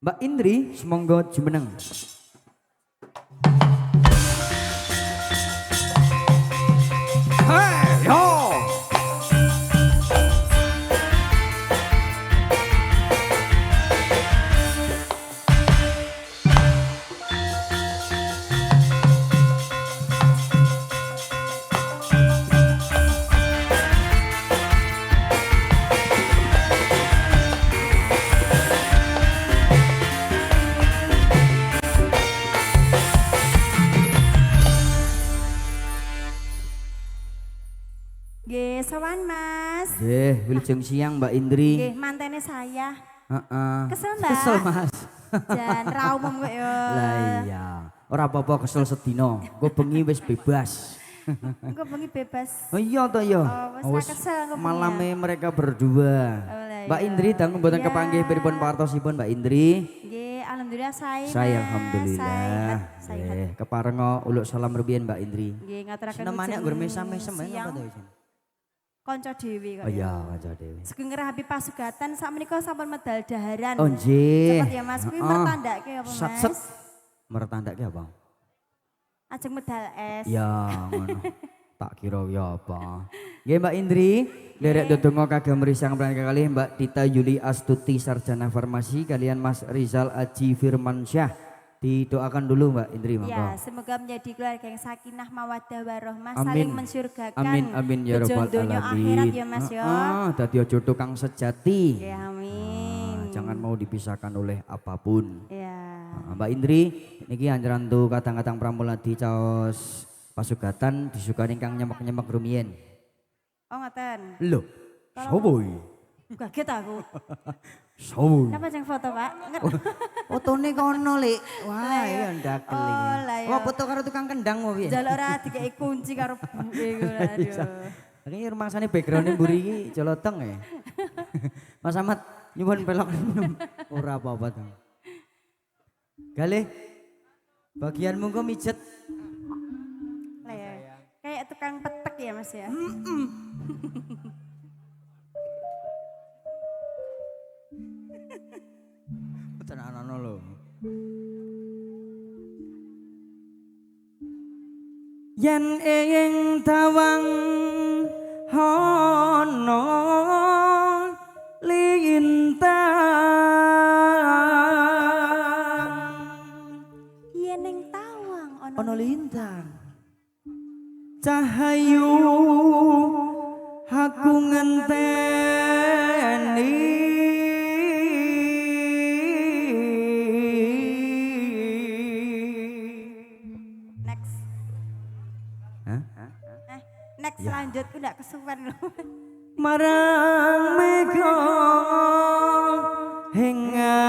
Mbak Indri, semonggo jumeneng. Hey, yo! Nggih, sowan Mas. Nggih, wilujeng siang Mbak Indri. Nggih, mantene saya. Heeh. Kesel, Mbak? Kesel, Mas. Jan ra umum kok ya. Lah iya, ora apa-apa kesel sedina. Gue bengi wis bebas. Engko bengi bebas. Oh iya toh ya. Oh, wis ra kesel engko bengi. Malame mereka berdua. Oh, lah Mbak iya. Indri dangu mboten Iya. kepanggih pripun pawartosipun Mbak Indri? Nggih, alhamdulillah saya. Saya Mas. alhamdulillah. Sehat. Nggih, keparenga uluk salam rumiyin Mbak Indri. Nggih, ngaturaken Senemane ujung nggur mesam-mesem apa siang. to isin? Kanca dhewe kok. Oh iya, kanca dhewe. Sugeng ngerahapi pasugatan sakmenika sampun medal daharan. Oh nggih. Cepet ya Mas, kuwi mertandake apa Sat Mas? set. Mertandake apa? Ajeng medal es. Ya ngono. Tak kira ya apa. Nggih Mbak Indri, derek ndedonga kagem risang pranika kalih Mbak Dita Yuli Astuti sarjana farmasi kalian Mas Rizal Aji Firmansyah. Didoakan dulu Mbak Indri monggo. Ya, semoga menjadi keluarga yang sakinah mawaddah warahmah, Amin. saling mensyurgakan. Amin amin ya rabbal Bejodoh alamin. akhirat ya Mas ya. Dadi aja tukang sejati. Ya amin. Jangan mau dipisahkan oleh apapun. Ya. Mbak Indri, niki anjurantu kadang-kadang pramuladi caos pasugatan disukani kang nyemek-nyemek rumiyin. Oh ngoten. Lho, sopo iki? Kaget aku. Sopo? Napa jeng foto, Pak? Fotone kono, Lik. Wah, iya ndakel iki. Oh, lah ya. Oh, foto karo tukang kendang mau piye? Jaluk ora dikeki kunci karo buke ngono aduh. Ini rumangsane background mburi iki joloteng ya. Mas Ahmad nyuwun pelok minum. Ora apa-apa to. Galih. Bagianmu kok mijet. Lah ya. Kayak tukang petek ya Mas ya. Tenan-tenan lho. Yen ing tawang ana lintang Yen ning tawang ana lintang cahayu aku ngenteni Next. Hah? Next lanjutku ndak kesuwen lho. marang mega hingga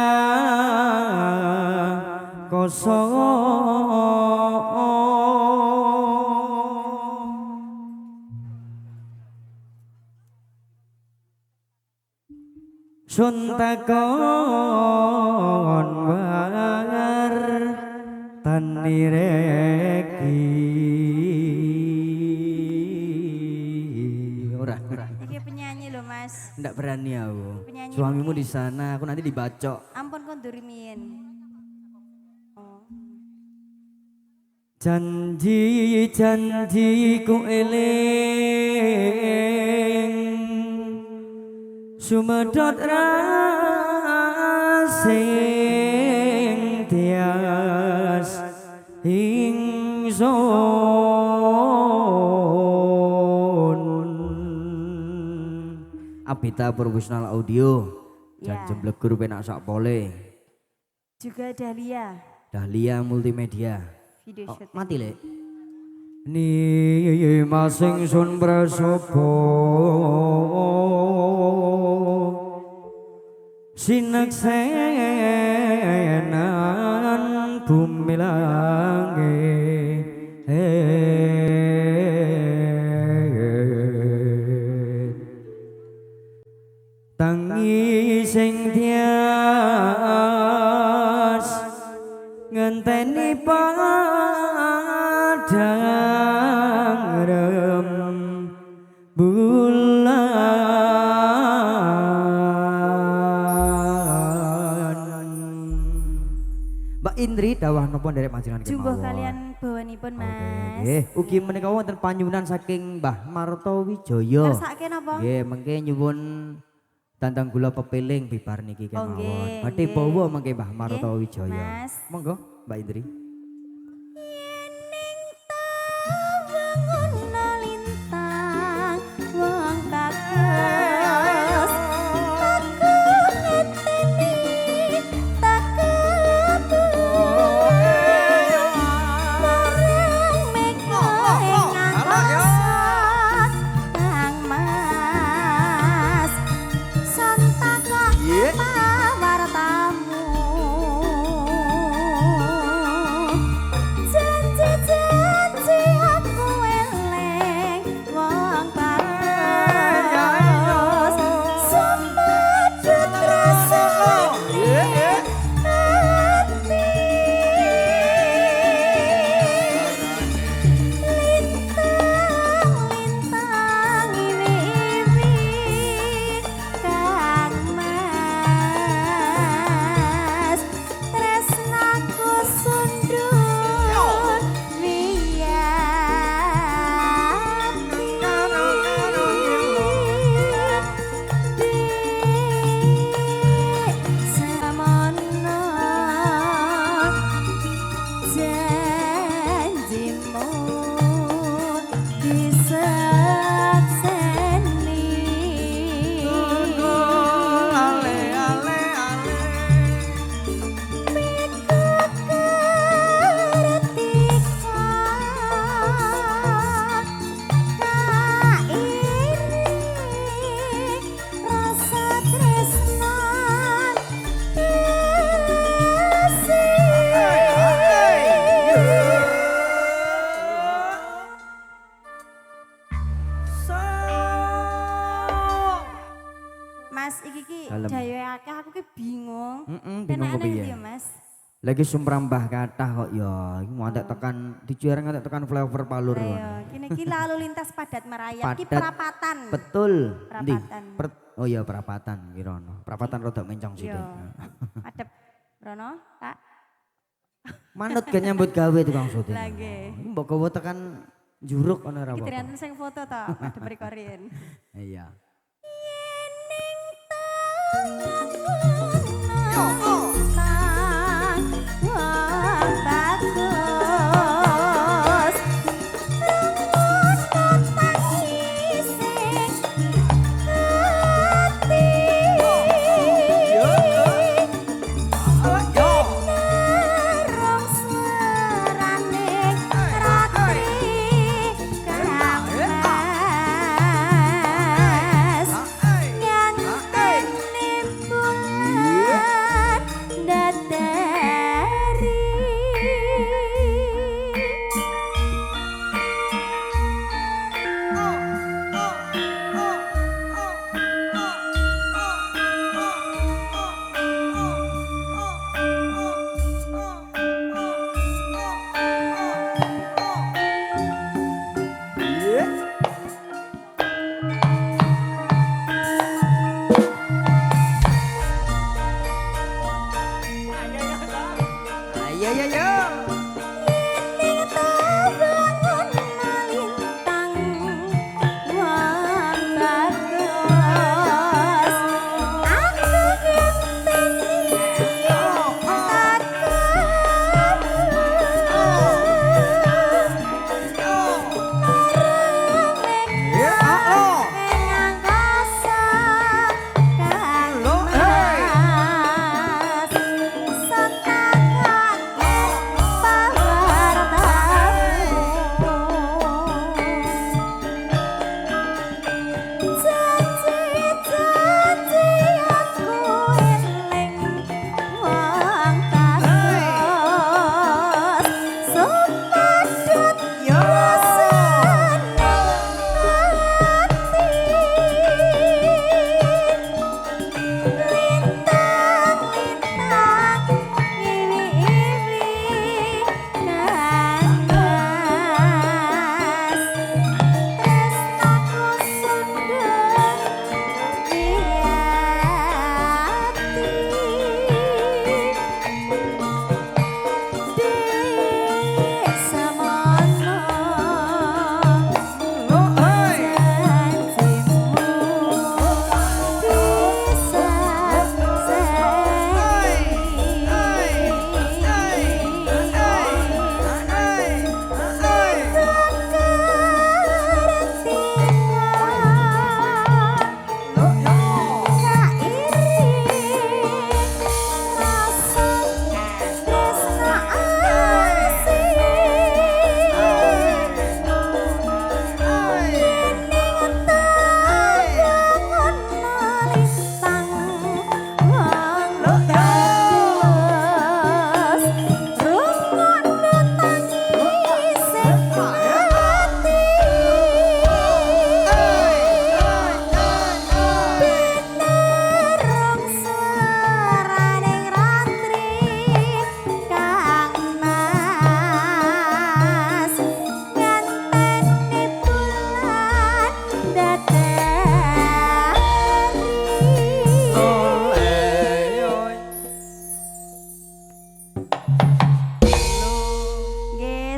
sun takon war tanireki ora Iki penyanyi lho Mas. ndak berani aku Penyanyi suamimu di sana aku nanti dibacok Ampun kondur riyin. Oh. janji-janjiku eling sumedot rasing tias ingsun Abita Profesional Audio Ya. Jan Jemblegur penak sak pole Juga Dahlia Dahlia Multimedia video Oh, shoot. mati lek. Ni masing sun prasobo sineksenan bumi langit tangi sing tias ngenteni padang rem bulan Mbak Indri dawah napa nderek panjenengan kemawon. Jumbo kalian bawanipun Mas. Nggih, ugi menika wonten panyuwunan saking Mbah Marto Wijaya. Kersake napa? Nggih, mengke nyuwun dandang gula pepiling bibar niki Oh, kemawon. nggih, Badhe nggih. bawa mengke Mbah Marto Nggih, Wijaya. Mas. Monggo Mbak Indri. Mas iki ki Dalem. dayoe akeh aku ki bingung. Bingung Enakane kepiye? ndi ya Mas? Lagi sumrambah kathah kok ya. Iki mau antek tekan dijuar ngantek tekan flyover Palur. Lah ngono. ya, kene ki lalu lintas padat merayap ki Padat. perapatan. Betul. Ndi? Perapatan. Oh iya perapatan kirono. Perapatan rada mencong sithik. Yo. Adep Rono, tak Manut ge nyambut gawe tukang syuting. Lah nggih. Iki mbok gawa tekan juruk ana ora Iki apa-apa. ternyata sing foto to, adep rekorin. Iya. Ayo ayo ayo. Santakan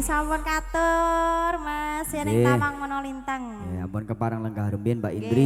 sampun katur Mas ya ning Nggih. Tamang Monolintang. Ya ampun keparang lenggah rumbien Mbak Nggih, Indri